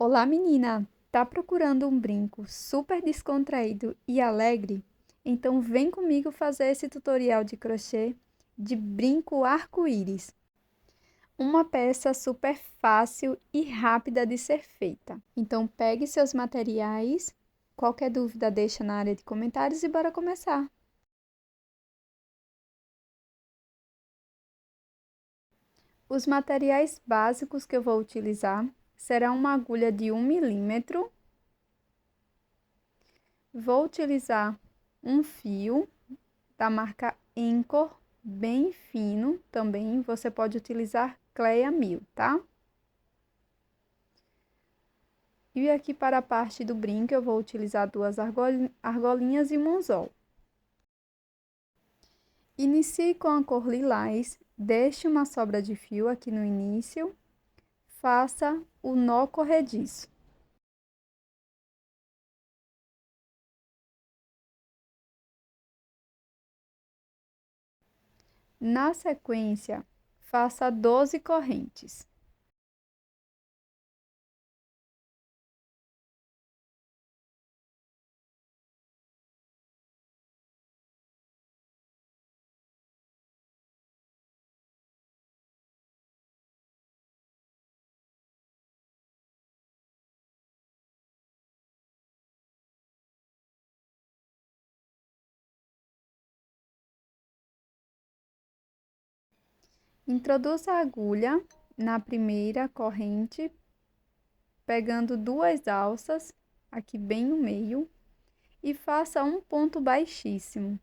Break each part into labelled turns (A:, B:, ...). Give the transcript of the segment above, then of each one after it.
A: Olá, menina! Tá procurando um brinco super descontraído e alegre? Então vem comigo fazer esse tutorial de crochê de brinco arco-íris. Uma peça super fácil e rápida de ser feita. Então pegue seus materiais. Qualquer dúvida deixa na área de comentários e bora começar! Os materiais básicos que eu vou utilizar serão uma agulha de 1 milímetro. Vou utilizar um fio da marca Anchor, bem fino também. Você pode utilizar Cleia 1000, tá? E aqui para a parte do brinco eu vou utilizar duas argolinhas e um anzol. Inicie com a cor lilás, deixe uma sobra de fio aqui no início, faça o nó corrediço. Na sequência, faça 12 correntes. Introduza a agulha na primeira corrente, pegando duas alças, aqui bem no meio, e faça um ponto baixíssimo.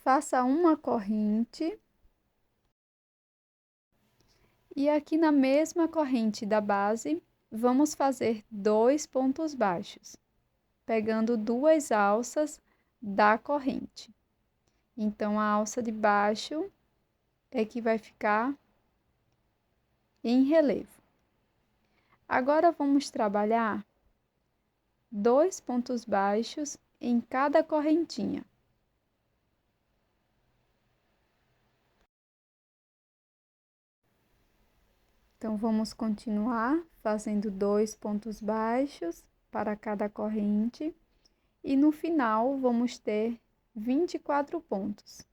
A: Faça uma corrente. E aqui na mesma corrente da base, vamos fazer 2 pontos baixos, pegando duas alças da corrente. Então, a alça de baixo é que vai ficar em relevo. Agora, vamos trabalhar 2 pontos baixos em cada correntinha. Então, vamos continuar fazendo 2 pontos baixos para cada corrente. E no final, vamos ter 24 pontos.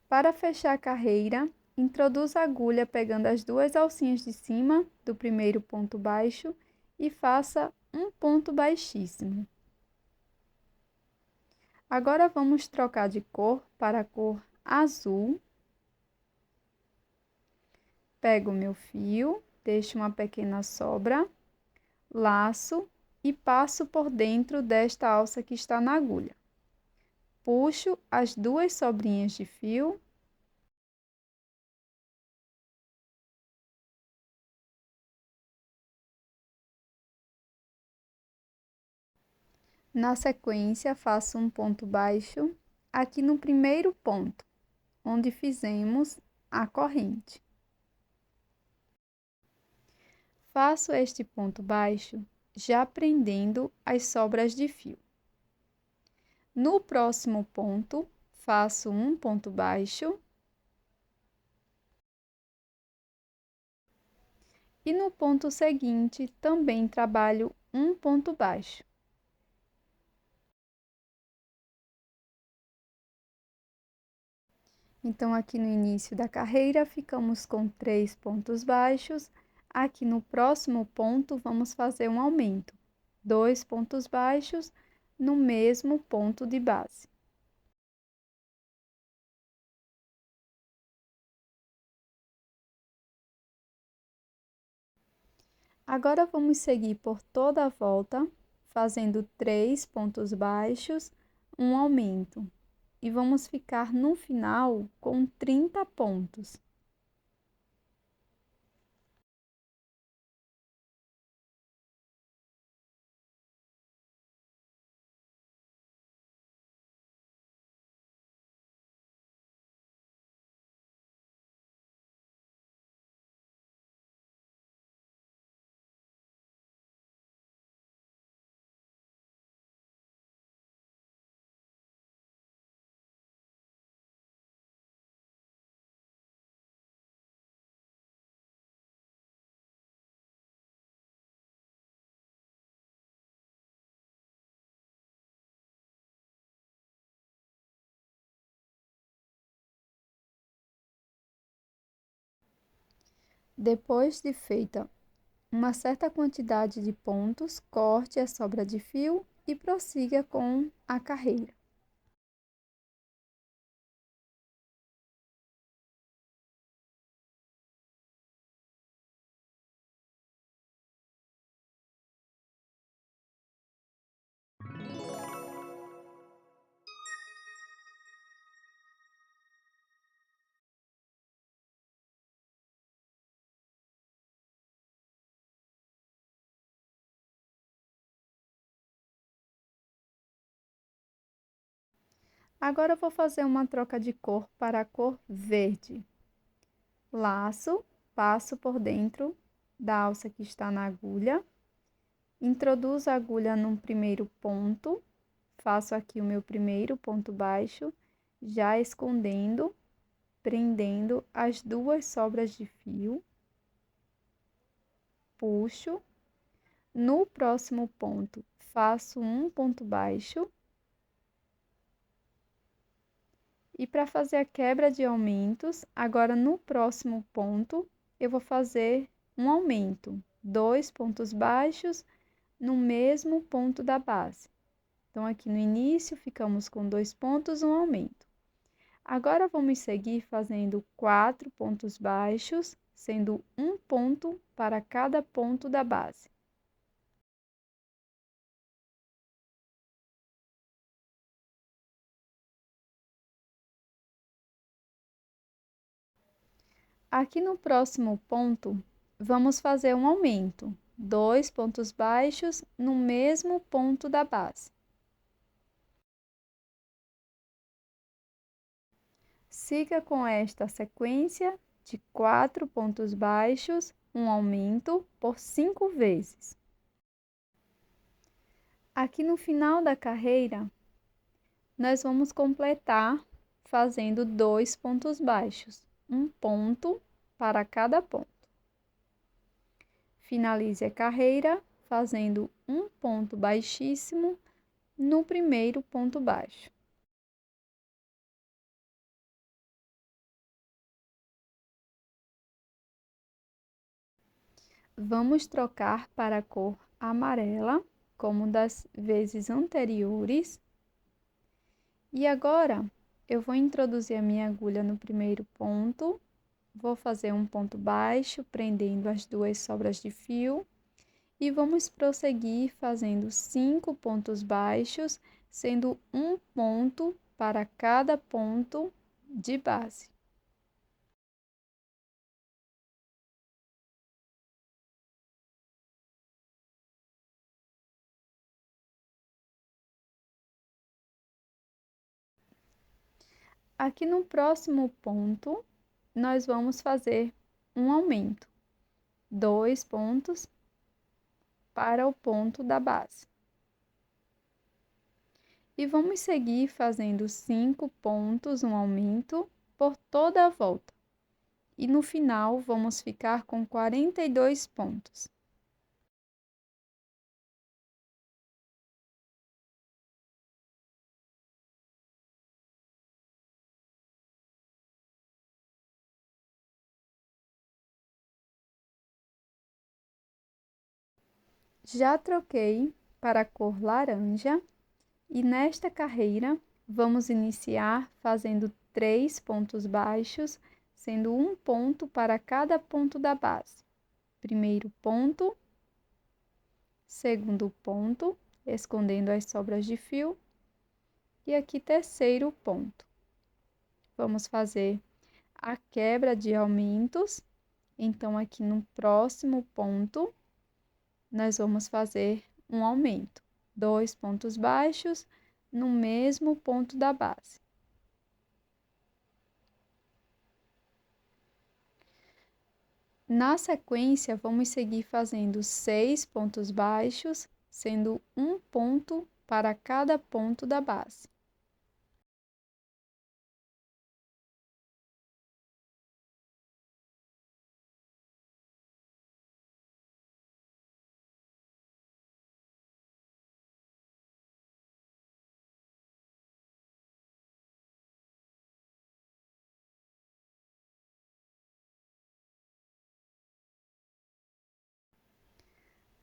A: Para fechar a carreira, introduza a agulha pegando as duas alcinhas de cima do primeiro ponto baixo e faça um ponto baixíssimo. Agora, vamos trocar de cor para a cor azul. Pego o meu fio, deixo uma pequena sobra, laço e passo por dentro desta alça que está na agulha. Puxo as duas sobrinhas de fio. Na sequência, faço um ponto baixo aqui no primeiro ponto, onde fizemos a corrente. Faço este ponto baixo já prendendo as sobras de fio. No próximo ponto, faço um ponto baixo. E no ponto seguinte, também trabalho um ponto baixo. Então, aqui no início da carreira, ficamos com 3 pontos baixos. Aqui no próximo ponto, vamos fazer um aumento. 2 pontos baixos no mesmo ponto de base. Agora, vamos seguir por toda a volta, fazendo 3 pontos baixos, um aumento. E vamos ficar no final com 30 pontos. Depois de feita uma certa quantidade de pontos, corte a sobra de fio e prossiga com a carreira. Agora, eu vou fazer uma troca de cor para a cor verde. Laço, passo por dentro da alça que está na agulha, introduzo a agulha no primeiro ponto, faço aqui o meu primeiro ponto baixo, já escondendo, prendendo as 2 sobras de fio, puxo, no próximo ponto, faço um ponto baixo. E para fazer a quebra de aumentos, agora no próximo ponto, eu vou fazer um aumento, 2 pontos baixos no mesmo ponto da base. Então, aqui no início, ficamos com 2 pontos, um aumento. Agora, vamos seguir fazendo 4 pontos baixos, sendo um ponto para cada ponto da base. Aqui no próximo ponto, vamos fazer um aumento, 2 pontos baixos no mesmo ponto da base. Siga com esta sequência de 4 pontos baixos, um aumento por 5 vezes. Aqui no final da carreira, nós vamos completar fazendo 2 pontos baixos, um ponto para cada ponto. Finalize a carreira fazendo um ponto baixíssimo no primeiro ponto baixo. Vamos trocar para a cor amarela, como das vezes anteriores. E agora, eu vou introduzir a minha agulha no primeiro ponto, vou fazer um ponto baixo, prendendo as 2 sobras de fio, e vamos prosseguir fazendo 5 pontos baixos, sendo um ponto para cada ponto de base. Aqui no próximo ponto, nós vamos fazer um aumento, 2 pontos para o ponto da base. E vamos seguir fazendo 5 pontos, um aumento, por toda a volta. E no final, vamos ficar com 42 pontos. Já troquei para a cor laranja e nesta carreira vamos iniciar fazendo 3 pontos baixos, sendo um ponto para cada ponto da base. Primeiro ponto, segundo ponto, escondendo as sobras de fio, e aqui terceiro ponto. Vamos fazer a quebra de aumentos, então aqui no próximo ponto, nós vamos fazer um aumento, 2 pontos baixos no mesmo ponto da base. Na sequência, vamos seguir fazendo 6 pontos baixos, sendo um ponto para cada ponto da base.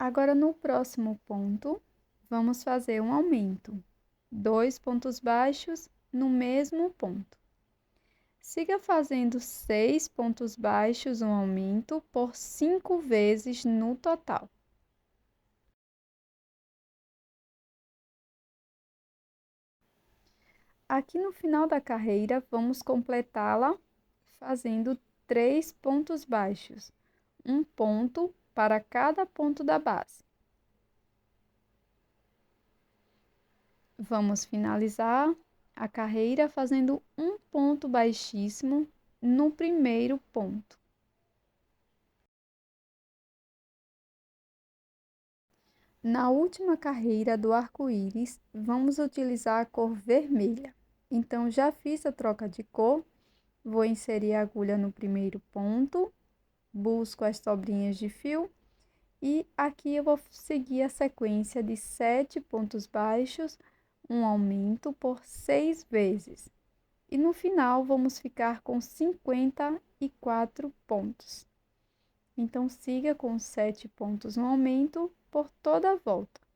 A: Agora, no próximo ponto, vamos fazer um aumento, 2 pontos baixos no mesmo ponto. Siga fazendo 6 pontos baixos, um aumento, por 5 vezes no total. Aqui no final da carreira, vamos completá-la fazendo 3 pontos baixos, um ponto para cada ponto da base. Vamos finalizar a carreira fazendo um ponto baixíssimo no primeiro ponto. Na última carreira do arco-íris, vamos utilizar a cor vermelha. Então, já fiz a troca de cor, vou inserir a agulha no primeiro ponto, busco as sobrinhas de fio e aqui eu vou seguir a sequência de 7 pontos baixos, um aumento por 6 vezes. E no final, vamos ficar com 54 pontos. Então, siga com 7 pontos no aumento por toda a volta.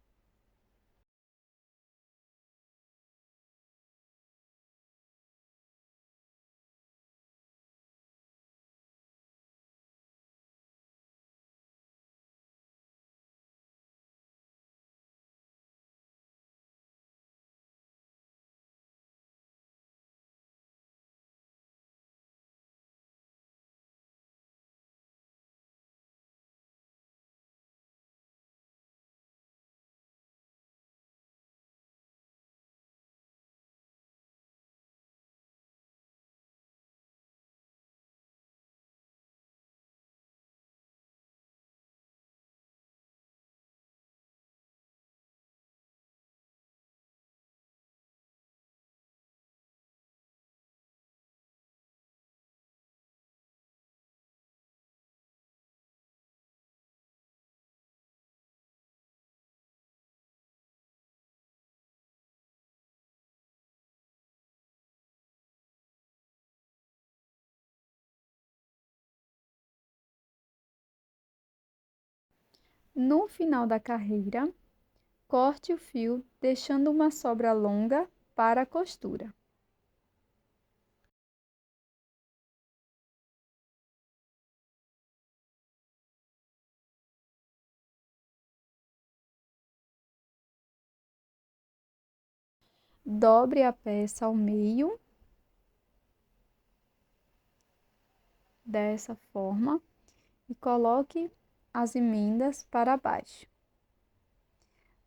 A: No final da carreira, corte o fio, deixando uma sobra longa para a costura. Dobre a peça ao meio, dessa forma, e coloque as emendas para baixo.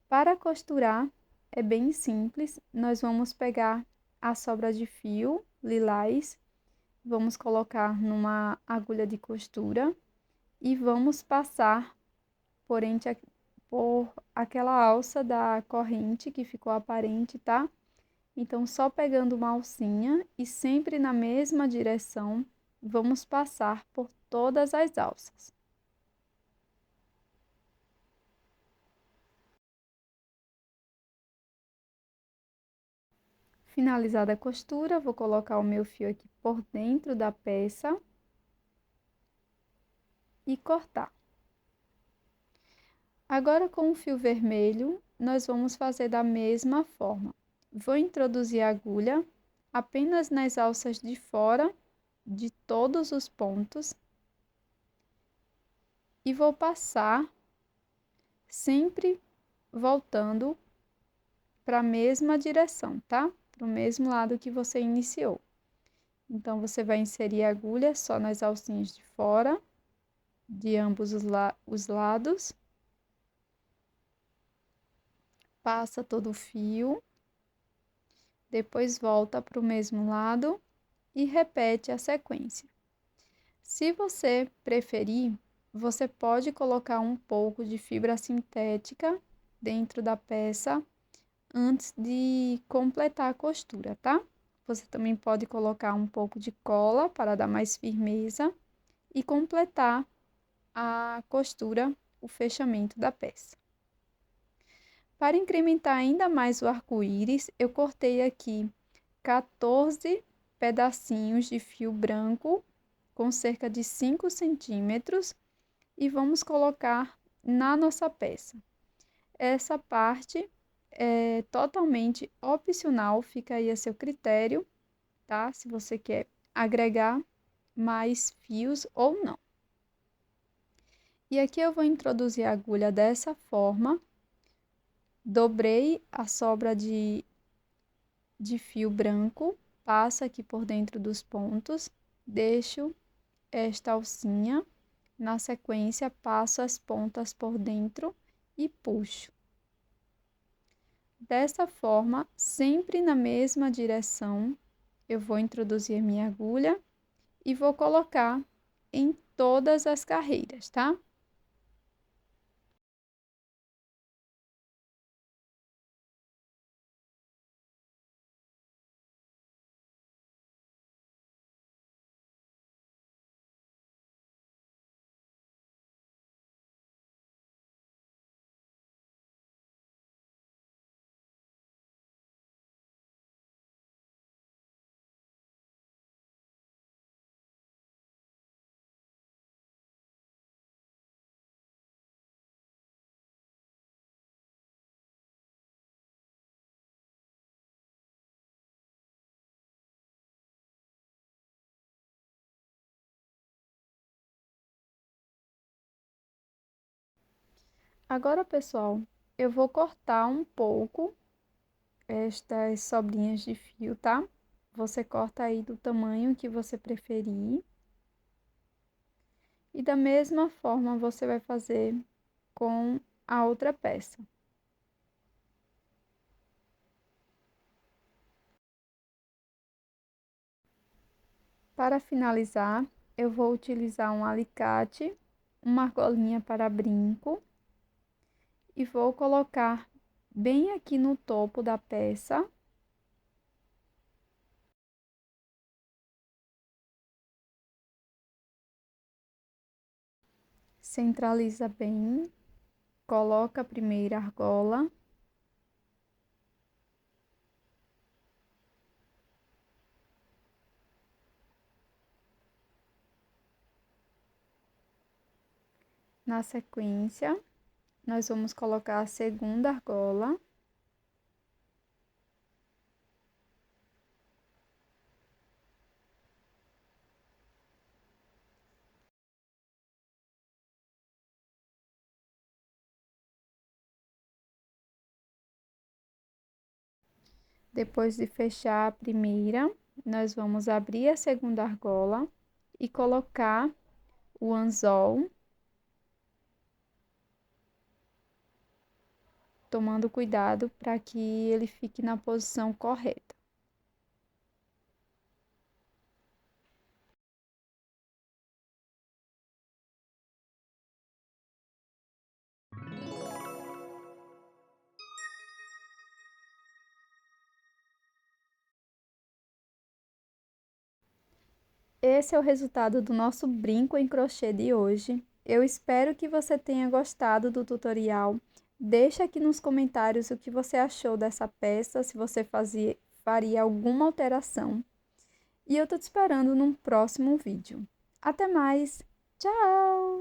A: Para costurar, é bem simples, nós vamos pegar a sobra de fio lilás, vamos colocar numa agulha de costura e vamos passar por aquela alça da corrente que ficou aparente, tá? Então, só pegando uma alcinha e sempre na mesma direção, vamos passar por todas as alças. Finalizada a costura, vou colocar o meu fio aqui por dentro da peça e cortar. Agora, com o fio vermelho, nós vamos fazer da mesma forma. Vou introduzir a agulha apenas nas alças de fora de todos os pontos e vou passar sempre voltando para a mesma direção, tá? Para o mesmo lado que você iniciou. Então, você vai inserir a agulha só nas alcinhas de fora, de ambos os lados. Passa todo o fio. Depois volta para o mesmo lado e repete a sequência. Se você preferir, você pode colocar um pouco de fibra sintética dentro da peça antes de completar a costura, tá? Você também pode colocar um pouco de cola para dar mais firmeza e completar a costura, o fechamento da peça. Para incrementar ainda mais o arco-íris, eu cortei aqui 14 pedacinhos de fio branco com cerca de 5 centímetros e vamos colocar na nossa peça. Essa parte é totalmente opcional, fica aí a seu critério, tá? Se você quer agregar mais fios ou não. E aqui eu vou introduzir a agulha dessa forma, dobrei a sobra de fio branco, passo aqui por dentro dos pontos, deixo esta alcinha, na sequência passo as pontas por dentro e puxo. Dessa forma, sempre na mesma direção, eu vou introduzir minha agulha e vou colocar em todas as carreiras, tá? Agora, pessoal, eu vou cortar um pouco estas sobrinhas de fio, tá? Você corta aí do tamanho que você preferir. E da mesma forma, você vai fazer com a outra peça. Para finalizar, eu vou utilizar um alicate, uma argolinha para brinco e vou colocar bem aqui no topo da peça. Centraliza bem, coloca a primeira argola. Na sequência, nós vamos colocar a segunda argola. Depois de fechar a primeira, nós vamos abrir a segunda argola e colocar o anzol, tomando cuidado para que ele fique na posição correta. Esse é o resultado do nosso brinco em crochê de hoje. Eu espero que você tenha gostado do tutorial. Deixa aqui nos comentários o que você achou dessa peça, se você faria alguma alteração. E eu tô te esperando num próximo vídeo. Até mais! Tchau!